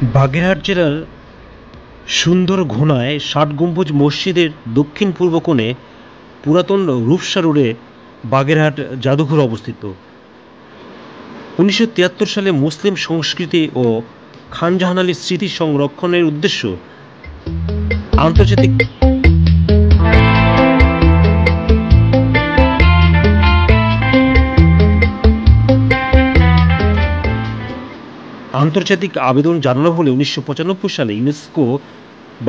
বাগেরহাট জেলার সুন্দর ঘোনায় ৬০ গম্বুজ মসজিদের দক্ষিণ পূর্ব কোণে পুরাতন রূপসা রোডে বাগেরহাট জাদুঘর অবস্থিত। ১৯৭৩ সালে মুসলিম সংস্কৃতি ও খান জাহান আলীর স্মৃতি সংরক্ষণের উদ্দেশ্য আন্তর্জাতিক আন্তর্জাতিক আবেদন জানানো হলে ১৯৯৫ সালে ইউনেস্কো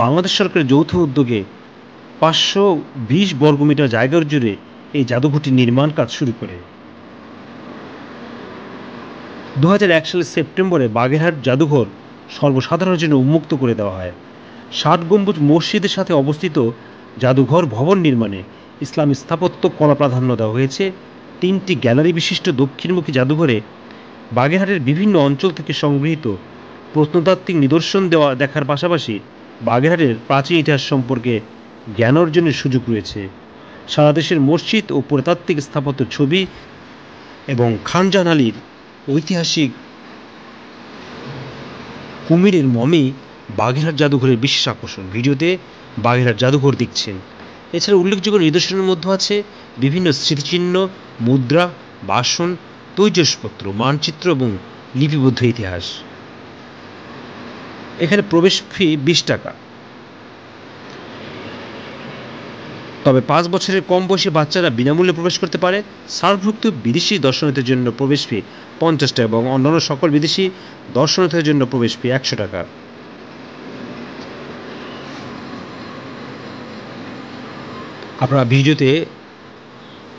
বাংলাদেশ সরকারের যৌথ উদ্যোগে ৫২০ বর্গমিটার জায়গার জুড়ে এই জাদুঘরটির নির্মাণ কাজ শুরু করে। ২০০১ সালের সেপ্টেম্বরে বাগেরহাট জাদুঘর সর্বসাধারণের জন্য উন্মুক্ত করে দেওয়া হয়। ৬০ গম্বুজ মসজিদের সাথে অবস্থিত জাদুঘর ভবন নির্মাণে ইসলামী স্থাপত্য কলা প্রাধান্য দেওয়া হয়েছে। ৩টি গ্যালারি বিশিষ্ট দক্ষিণমুখী জাদুঘরে বাগেরহাটের বিভিন্ন অঞ্চল থেকে সংগৃহীত প্রত্নতাত্ত্বিক নিদর্শন দেখার পাশাপাশি বাগেরহাটের প্রাচীন ইতিহাস সম্পর্কে জ্ঞান অর্জনের সুযোগ রয়েছে। সারা দেশের মসজিদ ও পুরাতাত্ত্বিক স্থাপত্যের ছবি এবং খান জাহান আলীর ঐতিহাসিক কুমিরের মমি বাগেরহাট জাদুঘরের বিশেষ আকর্ষণ। ভিডিওতে বাগেরহাট জাদুঘর দেখছেন। এছাড়া উল্লেখযোগ্য নিদর্শনের মধ্যে আছে বিভিন্ন স্মৃতিচিহ্ন, মুদ্রা, বাসন, তৈজসপত্র, মানচিত্র এবং লিপিবদ্ধ ইতিহাস। এখানে প্রবেশ ফি ২০ টাকা, তবে ৫ বছরের কম বয়সী বাচ্চারা বিনামূল্যে প্রবেশ করতে পারে। সার্কভুক্ত বিদেশি দর্শনার্থীদের জন্য প্রবেশ ফি ৫০ টাকা এবং অন্যান্য সকল বিদেশি দর্শনার্থীদের জন্য প্রবেশ ফি ১০০ টাকা। আপনারা ভিডিওতে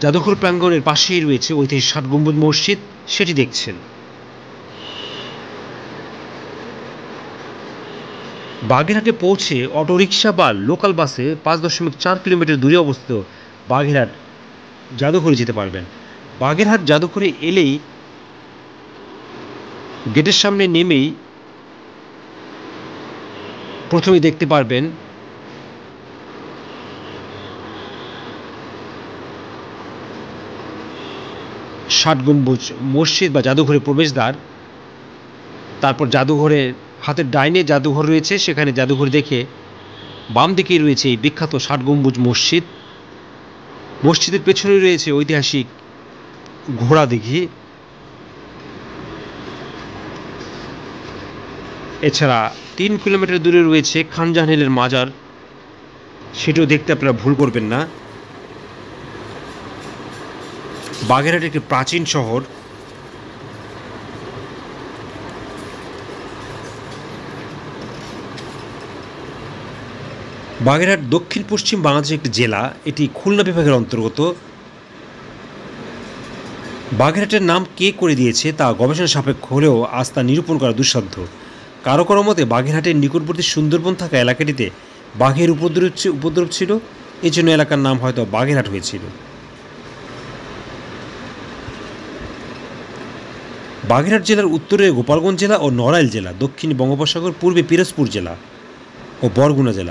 জাদুঘর প্রাঙ্গণের পাশেই রয়েছে ঐতিহাসিক ৬০ গম্বুজ মসজিদ, সেটি দেখছেন। বাগেরহাটে পৌঁছে অটোরিকশা বা লোকাল বাসে ৫.৪ কিলোমিটার দূরে অবস্থিত বাগেরহাট জাদুঘরে যেতে পারবেন। বাগেরহাট জাদুঘরে এলেই গেটের সামনে নেমেই প্রথমেই দেখতে পারবেন ষাট গম্বুজ মসজিদ বা জাদুঘরের প্রবেশদ্বার। তারপর জাদুঘরের হাতের ডাইনে জাদুঘর রয়েছে, সেখানে জাদুঘর দেখে বাম দিকেই রয়েছে এই বিখ্যাত ৬০ গম্বুজ মসজিদ। মসজিদের পেছনে রয়েছে ঐতিহাসিক ঘোড়া দিঘি। এছাড়া ৩ কিলোমিটার দূরে রয়েছে খান জাহান আলীর মাজার, সেটিও দেখতে আপনারা ভুল করবেন না। বাগেরহাট একটি প্রাচীন শহর। বাগেরহাট দক্ষিণ পশ্চিম বাংলাদেশের একটি জেলা। এটি খুলনা বিভাগের অন্তর্গত। বাগেরহাটের নাম কে করে দিয়েছে তা গবেষণা সাপেক্ষ হলেও আজ তা নিরূপণ করা দুঃসাধ্য। কারো কারো মতে বাগেরহাটের নিকটবর্তী সুন্দরবন থাকা এলাকাটিতে বাঘের উপদ্রব ছিল, এই জন্য এলাকার নাম হয়তো বাগেরহাট হয়েছিল। বাগেরহাট জেলার উত্তরে গোপালগঞ্জ জেলা ও নড়াইল জেলা, দক্ষিণে বঙ্গোপসাগর, পূর্বে পিরোজপুর জেলা ও বরগুনা জেলা।